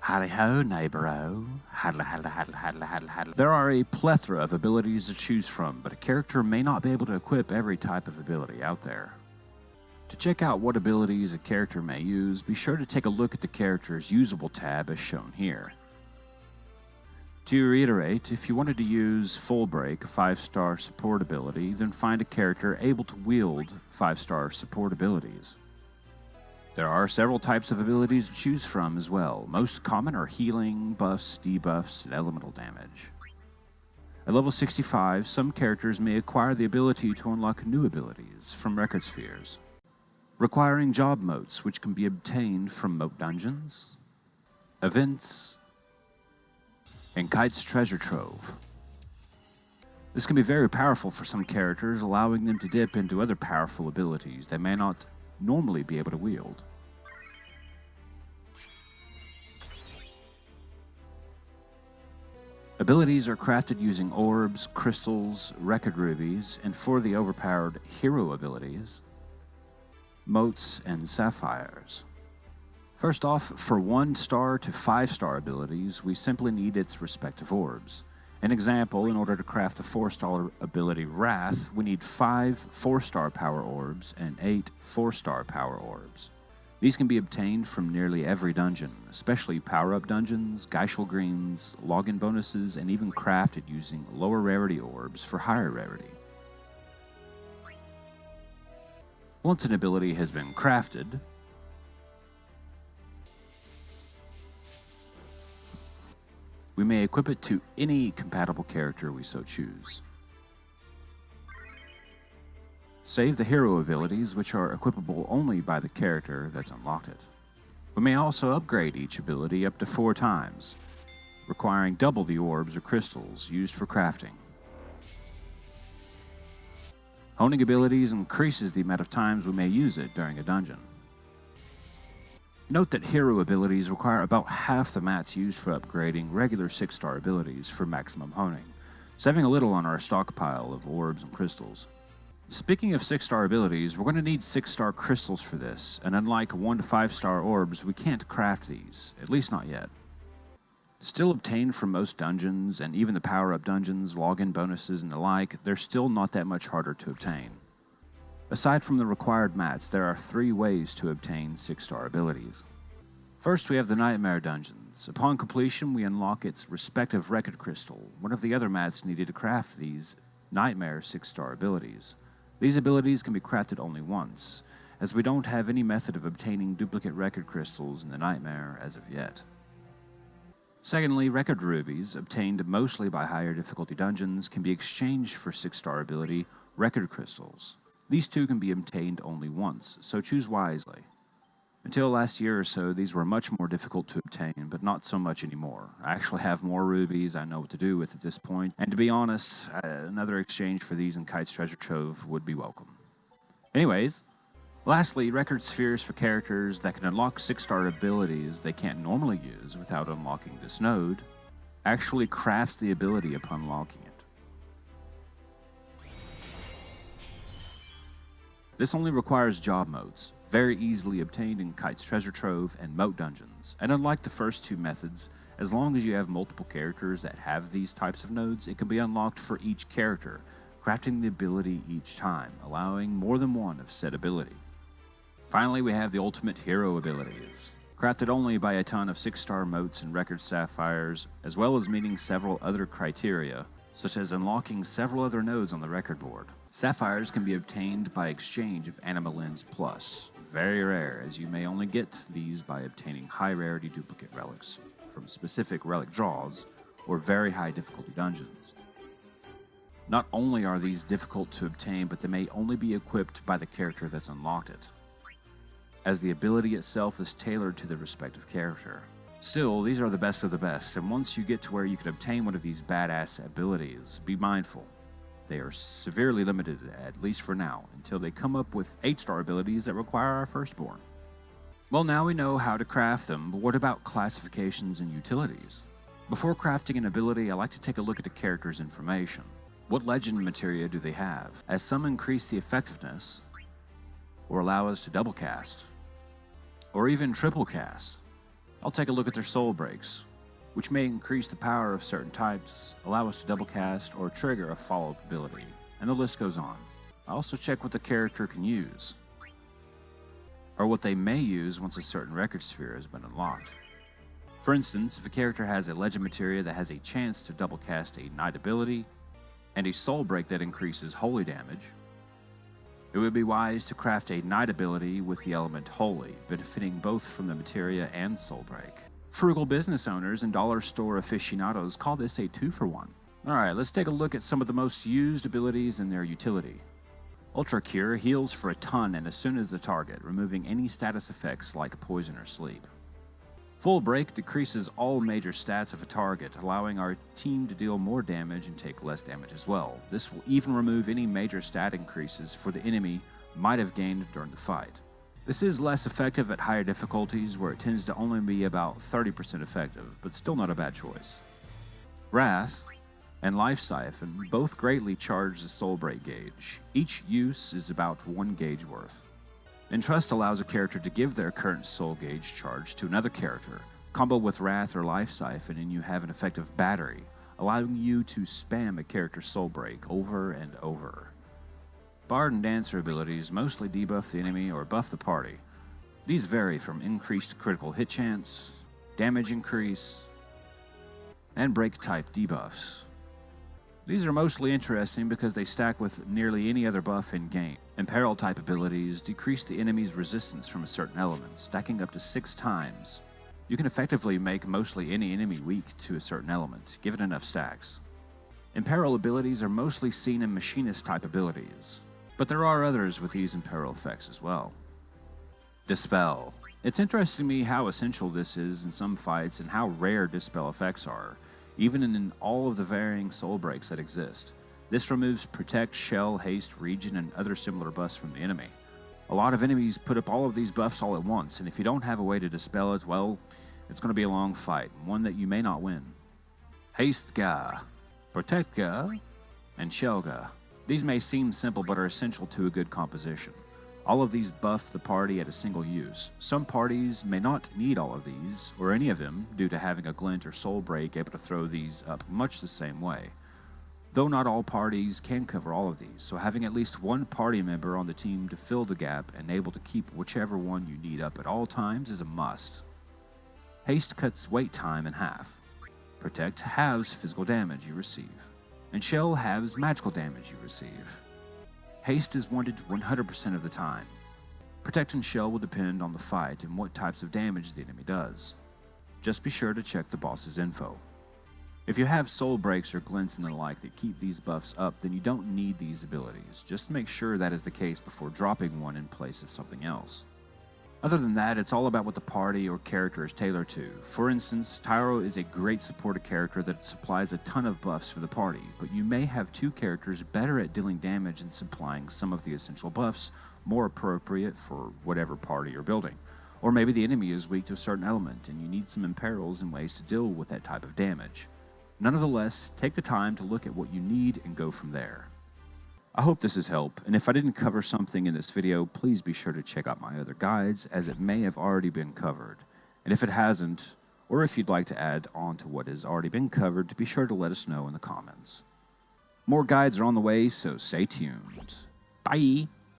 Howdy ho, neighbor-o. Haddle, haddle, haddle, haddle, haddle, haddle. There are a plethora of abilities to choose from, but a character may not be able to equip every type of ability out there. To check out what abilities a character may use, be sure to take a look at the character's usable tab as shown here. To reiterate, if you wanted to use Full Break, a 5-star support ability, then find a character able to wield 5-star support abilities. There are several types of abilities to choose from as well. Most common are healing, buffs, debuffs, and elemental damage. At level 65, some characters may acquire the ability to unlock new abilities from record spheres, requiring job motes which can be obtained from mote dungeons, events, and Kite's treasure trove. This can be very powerful for some characters, allowing them to dip into other powerful abilities they may not normally be able to wield. Abilities are crafted using orbs, crystals, record rubies, and for the overpowered hero abilities, motes and sapphires. First off, for 1-star to 5-star abilities, we simply need its respective orbs. An example, in order to craft a 4-star ability Wrath, we need 5 4-star power orbs and 8 4-star power orbs. These can be obtained from nearly every dungeon, especially power-up dungeons, Geishel greens, login bonuses, and even crafted using lower rarity orbs for higher rarity. Once an ability has been crafted, we may equip it to any compatible character we so choose. Save the hero abilities, which are equipable only by the character that's unlocked it. We may also upgrade each ability up to 4 times, requiring double the orbs or crystals used for crafting. Honing abilities increases the amount of times we may use it during a dungeon. Note that hero abilities require about half the mats used for upgrading regular 6-star abilities for maximum honing, saving a little on our stockpile of orbs and crystals. Speaking of 6-star abilities, we're going to need 6-star crystals for this, and unlike 1 to 5-star orbs, we can't craft these, at least not yet. Still obtained from most dungeons, and even the power-up dungeons, login bonuses, and the like, they're still not that much harder to obtain. Aside from the required mats, there are 3 ways to obtain 6-star abilities. First, we have the Nightmare dungeons. Upon completion, we unlock its respective record crystal, one of the other mats needed to craft these Nightmare 6-star abilities. These abilities can be crafted only once, as we don't have any method of obtaining duplicate record crystals in the Nightmare as of yet. Secondly, record rubies, obtained mostly by higher difficulty dungeons, can be exchanged for 6-star ability record crystals. These two can be obtained only once, so choose wisely. Until last year or so, these were much more difficult to obtain, but not so much anymore. I actually have more rubies I know what to do with at this point, and to be honest, another exchange for these in Kite's treasure trove would be welcome. Anyways, lastly, record spheres for characters that can unlock 6-star abilities they can't normally use without unlocking this node, actually crafts the ability upon unlocking it. This only requires job motes, very easily obtained in Kite's treasure trove and mote dungeons, and unlike the first 2 methods, as long as you have multiple characters that have these types of nodes, it can be unlocked for each character, crafting the ability each time, allowing more than one of said ability. Finally, we have the ultimate hero abilities, crafted only by a ton of 6-star motes and record sapphires, as well as meeting several other criteria, such as unlocking several other nodes on the record board. Sapphires can be obtained by exchange of Anima Lens Plus, very rare, as you may only get these by obtaining high rarity duplicate relics from specific relic draws or very high difficulty dungeons. Not only are these difficult to obtain, but they may only be equipped by the character that's unlocked it, as the ability itself is tailored to the respective character. Still, these are the best of the best, and once you get to where you can obtain one of these badass abilities, be mindful. They are severely limited, at least for now, until they come up with 8-star abilities that require our firstborn. Well, now we know how to craft them, but what about classifications and utilities? Before crafting an ability, I like to take a look at the character's information. What legend materia do they have, as some increase the effectiveness, or allow us to double cast, or even triple cast. I'll take a look at their soul breaks, which may increase the power of certain types, allow us to double cast, or trigger a follow-up ability, and the list goes on. I also check what the character can use, or what they may use once a certain record sphere has been unlocked. For instance, if a character has a legend materia that has a chance to double cast a knight ability, and a soul break that increases holy damage, it would be wise to craft a knight ability with the element holy, benefiting both from the materia and soul break. Frugal business owners and dollar store aficionados call this a 2-for-1. Alright, let's take a look at some of the most used abilities and their utility. Ultra Cure heals for a ton and as soon as the target, removing any status effects like poison or sleep. Full Break decreases all major stats of a target, allowing our team to deal more damage and take less damage as well. This will even remove any major stat increases for the enemy might have gained during the fight. This is less effective at higher difficulties where it tends to only be about 30% effective, but still not a bad choice. Wrath and Life Siphon both greatly charge the soul break gauge. Each use is about 1 gauge worth. Entrust allows a character to give their current soul gauge charge to another character. Combo with Wrath or Life Siphon and you have an effective battery, allowing you to spam a character's soul break over and over. Bard and Dancer abilities mostly debuff the enemy or buff the party. These vary from increased critical hit chance, damage increase, and break type debuffs. These are mostly interesting because they stack with nearly any other buff in game. Imperil type abilities decrease the enemy's resistance from a certain element, stacking up to 6 times. You can effectively make mostly any enemy weak to a certain element, given enough stacks. Imperil abilities are mostly seen in machinist type abilities, but there are others with these Imperil effects as well. Dispel. It's interesting to me how essential this is in some fights and how rare Dispel effects are, even in all of the varying soul breaks that exist. This removes Protect, Shell, Haste, Regen, and other similar buffs from the enemy. A lot of enemies put up all of these buffs all at once, and if you don't have a way to dispel it, well, it's going to be a long fight, one that you may not win. Haste Ga, Protect Ga, and Shell Ga. These may seem simple but are essential to a good composition. All of these buff the party at a single use. Some parties may not need all of these, or any of them, due to having a glint or soul break able to throw these up much the same way. Though not all parties can cover all of these, so having at least one party member on the team to fill the gap and able to keep whichever one you need up at all times is a must. Haste cuts wait time in half. Protect halves physical damage you receive, and Shell halves magical damage you receive. Haste is wanted 100% of the time. Protect and Shell will depend on the fight and what types of damage the enemy does. Just be sure to check the boss's info. If you have soul breaks or glints and the like that keep these buffs up, then you don't need these abilities. Just make sure that is the case before dropping one in place of something else. Other than that, it's all about what the party or character is tailored to. For instance, Tyro is a great supported character that supplies a ton of buffs for the party, but you may have 2 characters better at dealing damage and supplying some of the essential buffs more appropriate for whatever party you're building. Or maybe the enemy is weak to a certain element and you need some imperils and ways to deal with that type of damage. Nonetheless, take the time to look at what you need and go from there. I hope this has helped, and if I didn't cover something in this video, please be sure to check out my other guides, as it may have already been covered. And if it hasn't, or if you'd like to add on to what has already been covered, be sure to let us know in the comments. More guides are on the way, so stay tuned. Bye!